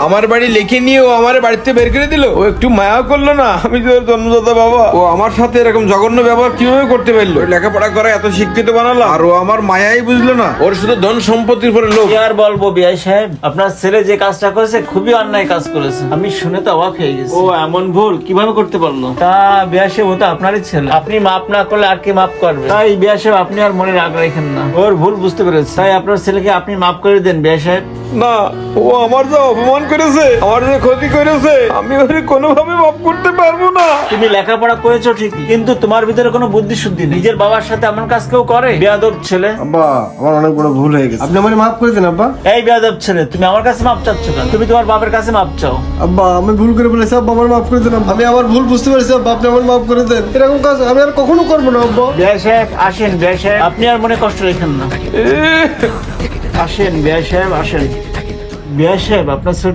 আমার বাড়ি লিখে নিয়ে ও আমার বাড়িতে বের করে দিল। ও একটু মায়া করলো না? আমি তো ওর জন্মদাতা বাবা। ও আমার সাথে এরকম জঘন্য ব্যবহার কিভাবে করতে পারলো? ওর লেখাপড়া করে এত শিক্ষিত বানালাম, আর ও আমার মায়াই বুঝলো না। ওর শুধু ধন সম্পত্তির উপরে লোভ। কি আর বলবো বিআই সাহেব, আপনার ছেলে যে কাজটা করেছে খুবই অন্যায় কাজ করেছে। আমি শুনে তো অবাক হয়ে গেছি। ও এমন ভুল কিভাবে করতে পারলো? তা বিআই সাহেব, ও তো আপনারই ছেলে, আপনি মাফ না করলে আর কে মাফ করবে? তাই বিআই সাহেব, আপনি আর মনে রাগ রাখেন না। ওর ভুল বুঝতে পেরেছে, তাই আপনার ছেলেকে আপনি মাফ করে দেন বিআই সাহেব। না, ও আমার যে অপমান করেছে, আমার যে ক্ষতি করেছে, আমি ওরে কোনোভাবে মাফ করতে পারবো না। তুমি লেখাপড়া করেছো ঠিকই, কিন্তু তোমার ভিতরে কোনো বুদ্ধি শুদ্ধি নেই। নিজের বাবার সাথে এমন কাজ কেউ করে? বেয়াদব ছেলে। আব্বা, আমার অনেক বড় ভুল হয়ে গেছে, আপনি আমাকে মাফ করে দেন আব্বা। এই বেয়াদব ছেলে, তুমি আমার কাছে মাপ চাচ্ছ কেন? তুমি তোমার বাবার কাছে মাপ চাও। আব্বা, আমি ভুল করে বলেছি আব্বা, আমার মাফ করে দেন। আমি আমার ভুল বুঝতে পেরেছি আব্বা, আপনি আমার মাফ করে দেন। এরকম কাজ আমি আর কখনো করবো না আব্বা। বিআই সাহেব আসেন, বিআই সাহেব আপনি আর মনে কষ্ট রেখেন না। আসেন বিআই সাহেব, আসেন। বিআই সাহেব, আপনার ছেলেটা